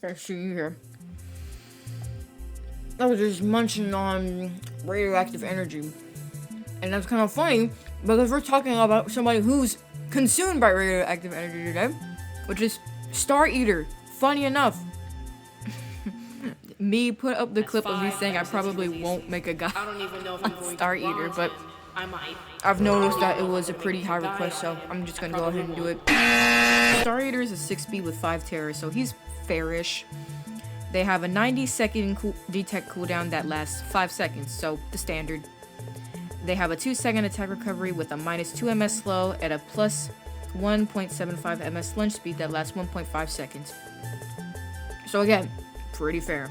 Let's see here. I was just munching on radioactive energy. And that's kind of funny because we're talking about somebody who's consumed by radioactive energy today, which is Stareater. Funny enough. Me put up the clip of me saying I probably won't make a guy on Stareater, but I've noticed that it was a pretty high request, so I'm just gonna go ahead and do it. Stareater is a 6 speed with 5 terrors, so he's fairish. They have a 90-second detect cooldown that lasts 5 seconds, so the standard. They have a 2-second attack recovery with a -2 ms slow and a plus 1.75 ms lunge speed that lasts 1.5 seconds. So again, pretty fair.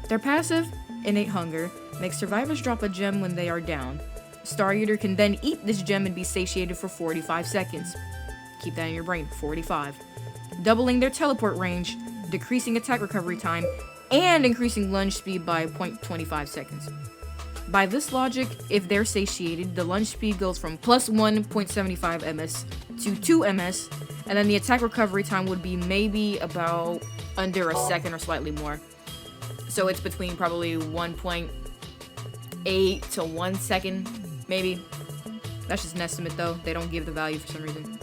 Their passive, Innate Hunger, makes survivors drop a gem when they are down. Stareater can then eat this gem and be satiated for 45 seconds. Keep that in your brain, 45. Doubling their teleport range, decreasing attack recovery time, and increasing lunge speed by 0.25 seconds. By this logic, if they're satiated, the lunge speed goes from plus 1.75 ms to 2 ms, and then the attack recovery time would be maybe about under a second or slightly more. So it's between probably 1.8 to 1 second, maybe. That's just an estimate though, they don't give the value for some reason.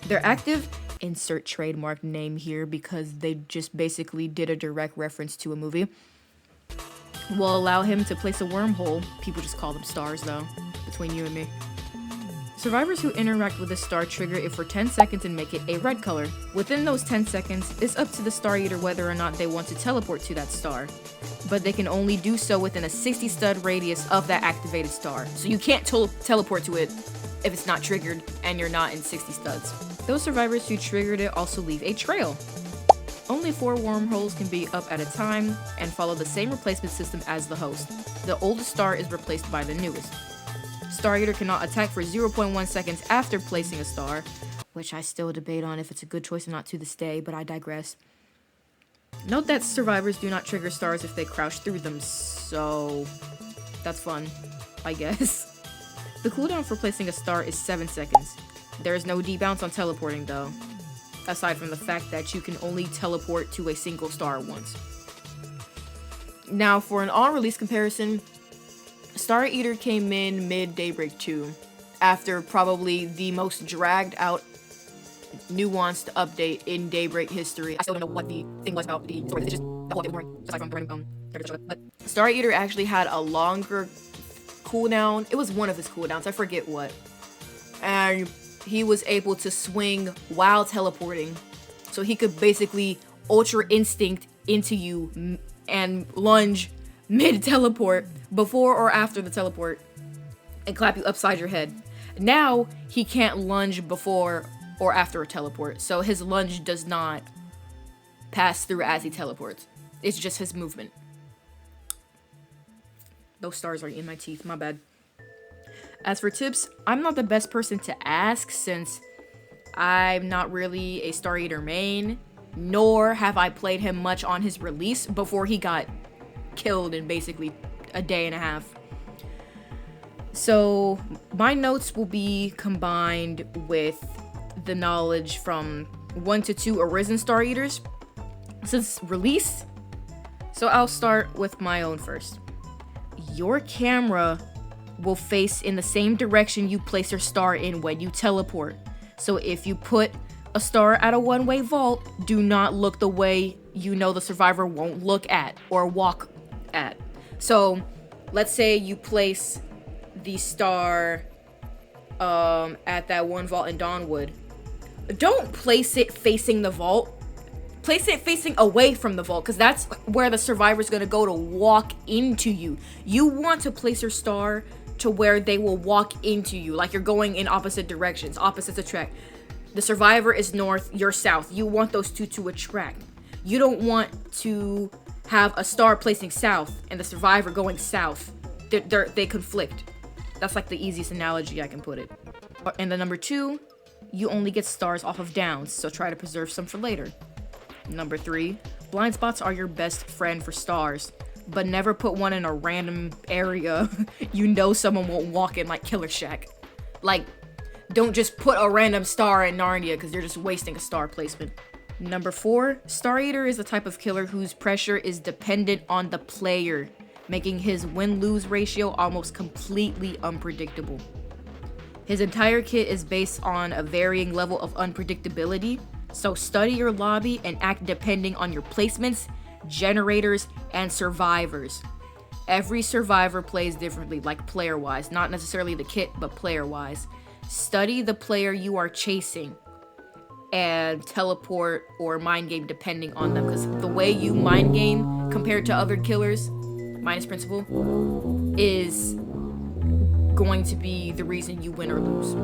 They're active, insert trademark name here because they just basically did a direct reference to a movie. Will allow him to place a wormhole, people just call them stars though, between you and me. Survivors who interact with a star trigger it for 10 seconds and make it a red color. Within those 10 seconds, it's up to the Stareater whether or not they want to teleport to that star. But they can only do so within a 60 stud radius of that activated star. So you can't teleport to it if it's not triggered and you're not in 60 studs. Those survivors who triggered it also leave a trail. Only 4 wormholes can be up at a time and follow the same replacement system as the host. The oldest star is replaced by the newest. Stareater cannot attack for 0.1 seconds after placing a star, which I still debate on if it's a good choice or not to this day, but I digress. Note that survivors do not trigger stars if they crouch through them, so that's fun, I guess. The cooldown for placing a star is 7 seconds. There is no debounce on teleporting though, aside from the fact that you can only teleport to a single star once. Now for an on-release comparison, Stareater came in mid-Daybreak 2, after probably the most dragged out, nuanced update in Daybreak history. I still don't know what the thing was about the story, it's just the whole boring, aside from the random bone. But Stareater actually had a longer cooldown. It was one of his cooldowns, I forget what. And he was able to swing while teleporting. So he could basically Ultra Instinct into you and lunge mid-teleport, before or after the teleport, and clap you upside your head. Now, he can't lunge before or after a teleport, so his lunge does not pass through as he teleports. It's just his movement. Those stars are in my teeth, my bad. As for tips, I'm not the best person to ask since I'm not really a Stareater main, nor have I played him much on his release before he got killed in basically a day and a half. So my notes will be combined with the knowledge from 1 to 2 Arisen Stareaters since release. So I'll start with my own first. Your camera will face in the same direction you place your star in when you teleport. So if you put a star at a one-way vault, do not look the way you know the survivor won't look at or walk at. So let's say you place the star at that one vault in Dawnwood. Don't place it facing the vault. Place it facing away from the vault, because that's where the survivor's gonna go to walk into you. You want to place your star to where they will walk into you, like you're going in opposite directions. Opposites attract. The survivor is north, you're south. You want those two to attract. You don't want to have a star placing south and the survivor going south. They conflict. That's like the easiest analogy I can put it. And the number 2, you only get stars off of downs, so try to preserve some for later. Number 3, blind spots are your best friend for stars, but never put one in a random area you know someone won't walk in, like Killer Shack. Like, don't just put a random star in Narnia because you're just wasting a star placement. Number 4, Stareater is the type of killer whose pressure is dependent on the player, making his win-lose ratio almost completely unpredictable. His entire kit is based on a varying level of unpredictability, so study your lobby and act depending on your placements, generators, and survivors. Every survivor plays differently, like player-wise, not necessarily the kit, but player-wise. Study the player you are chasing and teleport or mind game depending on them, because the way you mind game compared to other killers, minus principle, is going to be the reason you win or lose.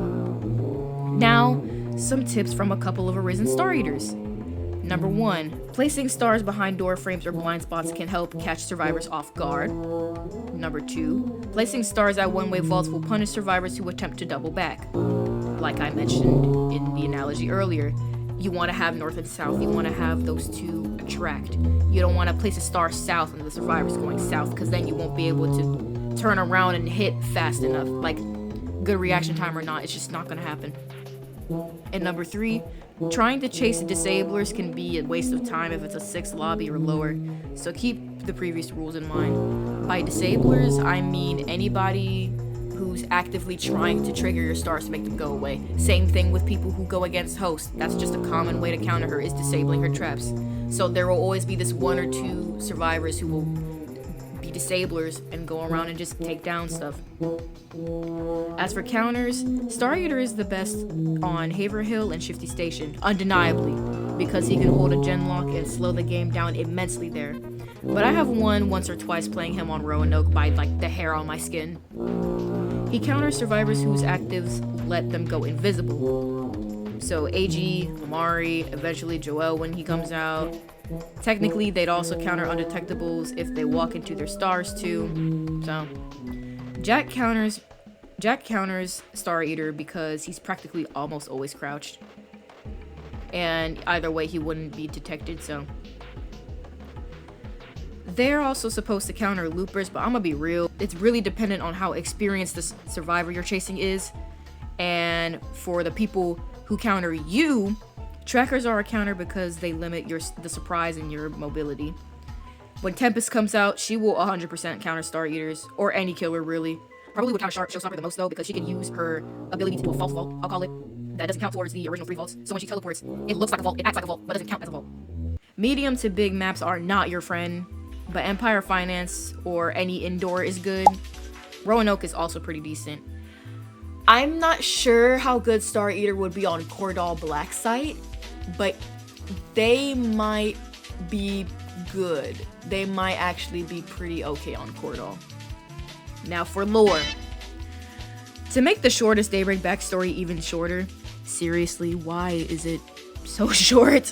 Now, some tips from a couple of Arisen Stareaters. Number 1, placing stars behind door frames or blind spots can help catch survivors off guard. Number 2, placing stars at one-way vaults will punish survivors who attempt to double back. Like I mentioned in the analogy earlier, you want to have north and south. You want to have those two attract. You don't want to place a star south and the survivor's going south, because then you won't be able to turn around and hit fast enough. Like, good reaction time or not, it's just not going to happen. And number 3, trying to chase disablers can be a waste of time if it's a 6 lobby or lower, so keep the previous rules in mind. By disablers, I mean anybody who's actively trying to trigger your stars to make them go away. Same thing with people who go against host. That's just a common way to counter her, is disabling her traps. So there will always be this 1 or 2 survivors who will be disablers and go around and just take down stuff. As for counters, Stareater is the best on Haverhill and Shifty Station, undeniably, because he can hold a gen lock and slow the game down immensely there. But I have won once or twice playing him on Roanoke by like the hair on my skin. He counters survivors whose actives let them go invisible. So AG, Amari, eventually Joel when he comes out. Technically, they'd also counter undetectables if they walk into their stars too. So Jack counters Stareater because he's practically almost always crouched. And either way he wouldn't be detected, so. They're also supposed to counter loopers, but I'm gonna be real. It's really dependent on how experienced the survivor you're chasing is. And for the people who counter you, trackers are a counter because they limit the surprise and your mobility. When Tempest comes out, she will 100% counter Stareaters, or any killer really. Probably would counter Showstopper the most though, because she can use her ability to do a false vault, I'll call it. That doesn't count towards the original 3 vaults. So when she teleports, it looks like a vault, it acts like a vault, but doesn't count as a vault. Medium to big maps are not your friend, but Empire Finance or any indoor is good. Roanoke is also pretty decent. I'm not sure how good Stareater would be on Cordal Black Site, but they might be good. They might actually be pretty okay on Cordal. Now for lore. To make the shortest Daybreak backstory even shorter, seriously, why is it so short?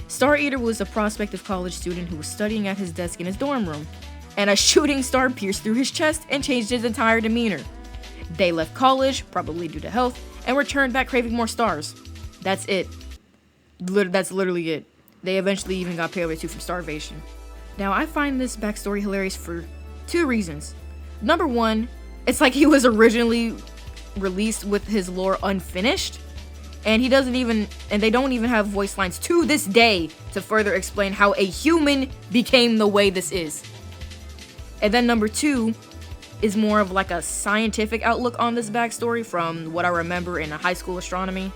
Stareater was a prospective college student who was studying at his desk in his dorm room, and a shooting star pierced through his chest and changed his entire demeanor. They left college, probably due to health, and returned back craving more stars. That's it. That's literally it. They eventually even got Pale 2 from starvation. Now, I find this backstory hilarious for 2 reasons. Number 1, it's like he was originally released with his lore unfinished, and they don't even have voice lines to this day to further explain how a human became the way this is. And then number 2 is more of like a scientific outlook on this backstory from what I remember in high school astronomy.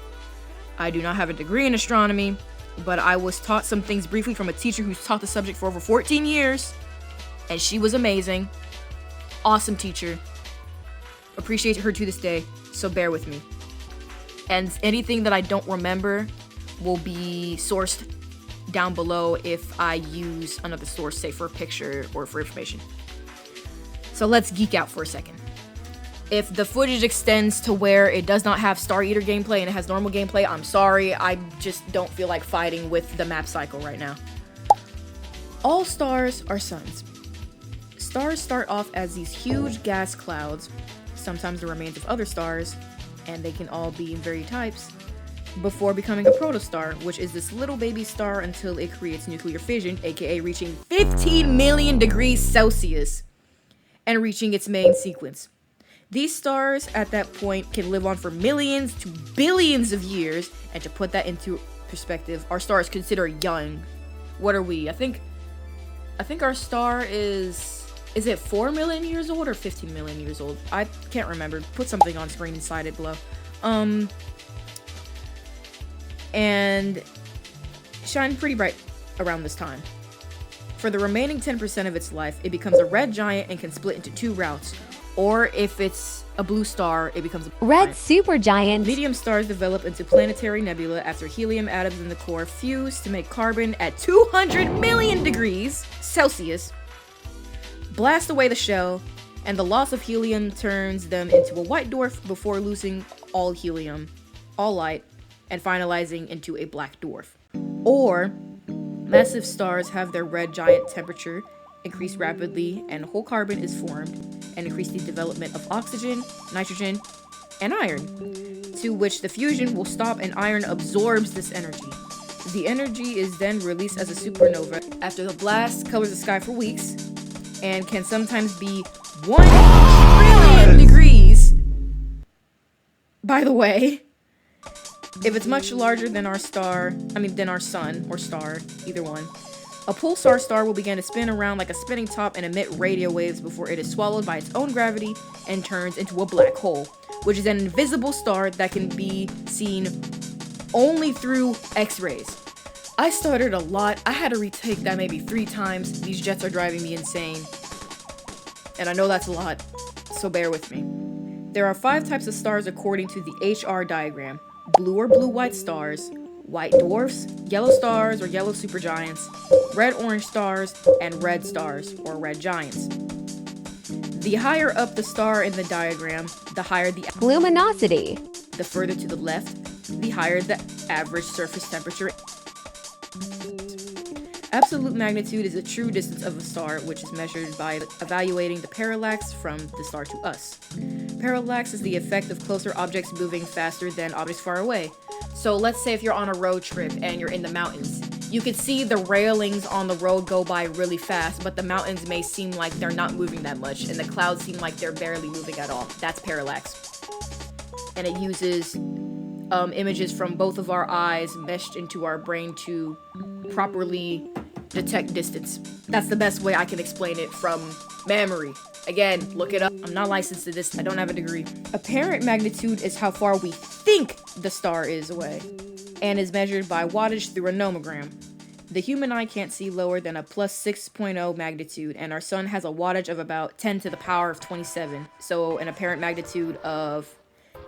I do not have a degree in astronomy, but I was taught some things briefly from a teacher who's taught the subject for over 14 years, and she was amazing. Awesome teacher. Appreciate her to this day, so bear with me. And anything that I don't remember will be sourced down below if I use another source, say for a picture or for information. So let's geek out for a second. If the footage extends to where it does not have Stareater gameplay and it has normal gameplay, I'm sorry, I just don't feel like fighting with the map cycle right now. All stars are suns. Stars start off as these huge gas clouds, sometimes the remains of other stars, and they can all be in varied types, before becoming a protostar, which is this little baby star until it creates nuclear fission, aka reaching 15 million degrees Celsius, and reaching its main sequence. These stars at that point can live on for millions to billions of years, and to put that into perspective, our star is considered young. What are we? I think our star is it 4 million years old or 15 million years old? I can't remember. Put something on screen inside it below. And shine pretty bright around this time. For the remaining 10% of its life, it becomes a red giant and can split into 2 routes. Or if it's a blue star, it becomes a red supergiant. Medium stars develop into planetary nebula after helium atoms in the core fuse to make carbon at 200 million degrees Celsius, blast away the shell, and the loss of helium turns them into a white dwarf before losing all helium, all light, and finalizing into a black dwarf. Or massive stars have their red giant temperature increase rapidly and whole carbon is formed and increase the development of oxygen, nitrogen, and iron, to which the fusion will stop and iron absorbs this energy. The energy is then released as a supernova after the blast colors the sky for weeks and can sometimes be 1 trillion degrees. By the way, if it's much larger than our sun or star, either one, a pulsar star will begin to spin around like a spinning top and emit radio waves before it is swallowed by its own gravity and turns into a black hole, which is an invisible star that can be seen only through X-rays. I stuttered a lot. I had to retake that maybe 3 times. These jets are driving me insane. And I know that's a lot, so bear with me. There are 5 types of stars according to the HR diagram. Blue or blue-white stars, white dwarfs, yellow stars or yellow supergiants, red-orange stars, and red stars or red giants. The higher up the star in the diagram, the higher the luminosity. The further to the left, the higher the average surface temperature. Absolute magnitude is the true distance of a star, which is measured by evaluating the parallax from the star to us. Parallax is the effect of closer objects moving faster than objects far away. So let's say if you're on a road trip and you're in the mountains, you could see the railings on the road go by really fast, but the mountains may seem like they're not moving that much, and the clouds seem like they're barely moving at all. That's parallax. And it uses images from both of our eyes meshed into our brain to properly detect distance. That's the best way I can explain it from memory. Again, look it up. I'm not licensed to this. I don't have a degree. Apparent magnitude is how far we think the star is away, and is measured by wattage through a nomogram. The human eye can't see lower than a plus 6.0 magnitude, and our sun has a wattage of about 10 to the power of 27. So an apparent magnitude of,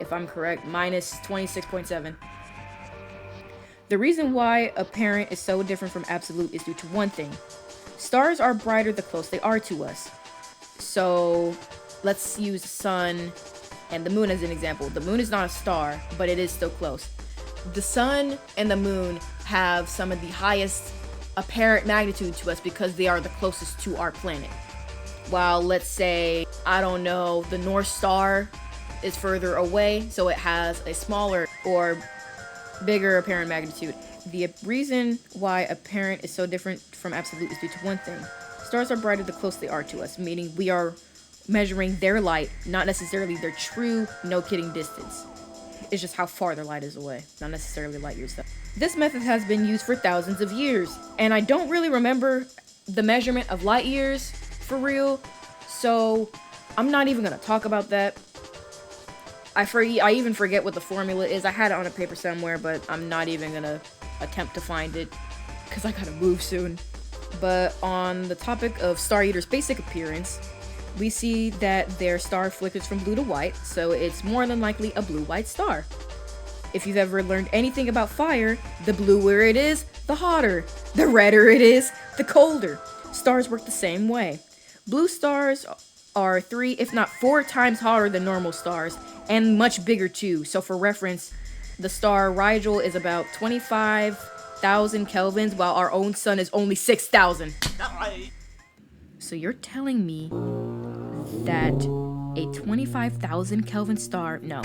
if I'm correct, minus 26.7. The reason why apparent is so different from absolute is due to one thing. Stars are brighter the closer they are to us. So let's use the sun and the moon as an example. The moon is not a star, but it is still close. The sun and the moon have some of the highest apparent magnitude to us because they are the closest to our planet. While let's say, I don't know, the North Star is further away, so it has a smaller or bigger apparent magnitude. The reason why apparent is so different from absolute is due to one thing. Stars are brighter the closer they are to us, meaning we are measuring their light, not necessarily their true, no-kidding distance. It's just how far their light is away, not necessarily light years though. This method has been used for thousands of years, and I don't really remember the measurement of light years for real, so I'm not even gonna talk about that. I even forget what the formula is. I had it on a paper somewhere, but I'm not even gonna attempt to find it because I gotta move soon. But on the topic of Stareater's basic appearance, we see that their star flickers from blue to white, so it's more than likely a blue-white star. If you've ever learned anything about fire, the bluer it is, the hotter. The redder it is, the colder. Stars work the same way. Blue stars are 3, if not 4 times hotter than normal stars, and much bigger too. So for reference, the star Rigel is about 25,000 kelvins, while our own sun is only 6,000. So you're telling me that a 25,000 Kelvin star, no,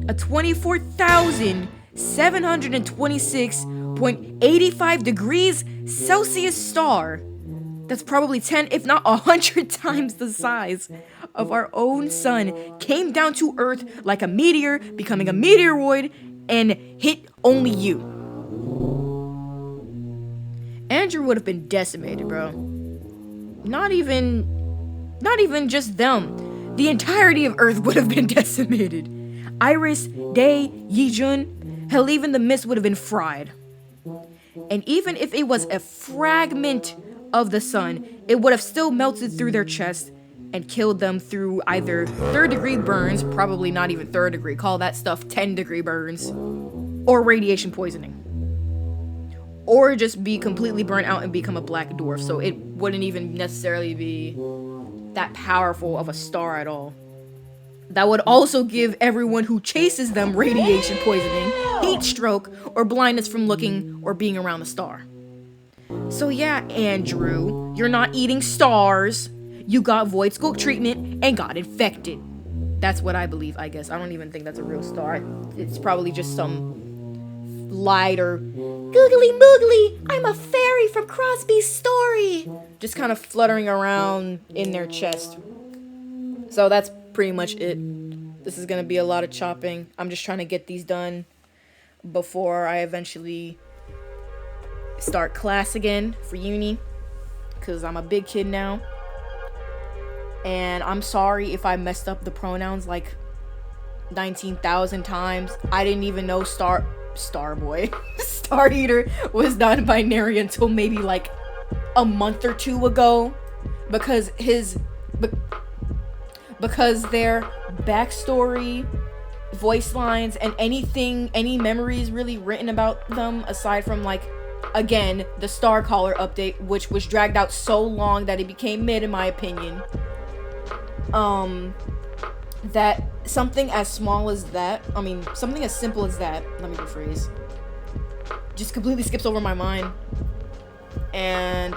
a 24,726.85 degrees Celsius star that's probably 10, if not 100 times the size of our own sun came down to Earth like a meteor, becoming a meteoroid, and hit only you. Andrew would have been decimated, bro. Not even just them. The entirety of Earth would have been decimated. Iris, Day, Yijun, hell, even the mist would have been fried. And even if it was a fragment of the sun, it would have still melted through their chest and killed them through either 3rd-degree burns, probably not even 3rd degree, call that stuff 10-degree burns, or radiation poisoning. Or just be completely burnt out and become a black dwarf, so it wouldn't even necessarily be that powerful of a star at all. That would also give everyone who chases them radiation poisoning, heat stroke, or blindness from looking or being around the star. So yeah, Andrew, you're not eating stars. You got void scope treatment and got infected. That's what I believe, I guess. I don't even think that's a real star. It's probably just some lied or googly moogly, I'm a fairy from Crosby's story, just kind of fluttering around in their chest. So that's pretty much it. This is gonna be a lot of chopping. I'm just trying to get these done before I eventually start class again for uni, because I'm a big kid now. And I'm sorry if I messed up the pronouns like 19,000 times. I didn't even know Starboy Stareater was non-binary until maybe like a month or two ago, because their backstory, voice lines, and any memories really written about them, aside from like, again, the Starcaller update, which was dragged out so long that it became mid in my opinion, that something as small as that, something as simple as that, let me rephrase, just completely skips over my mind. And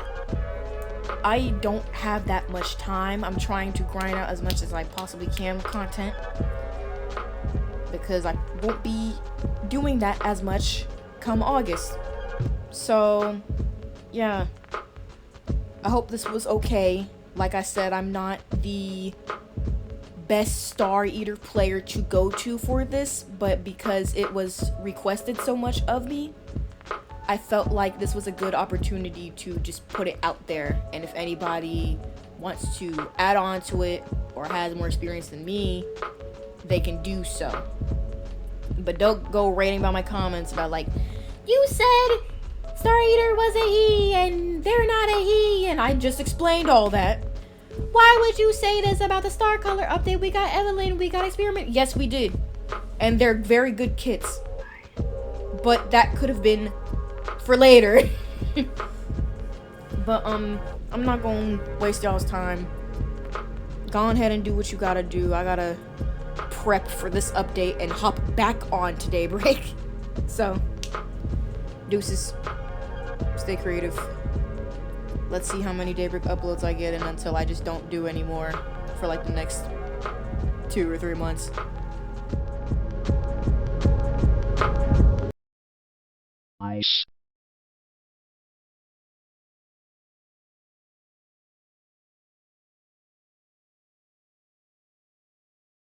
I don't have that much time. I'm trying to grind out as much as I possibly can with content, because I won't be doing that as much come August. So yeah, I hope this was okay. Like I said, I'm not the best Stareater player to go to for this, but because it was requested so much of me, I felt like this was a good opportunity to just put it out there. And if anybody wants to add on to it or has more experience than me, they can do so. But don't go rating about my comments about like, you said Stareater was a he and they're not a he, and I just explained all that. Why would you say this about the Starcaller update? We got Evelyn, we got Experiment. Yes, we did. And they're very good kits. But that could have been for later. But I'm not gonna waste y'all's time. Go ahead and do what you gotta do. I gotta prep for this update and hop back on to Daybreak. So, deuces. Stay creative. Let's see how many Daybreak uploads I get, and until I just don't do anymore for like the next 2 or 3 months. Ice.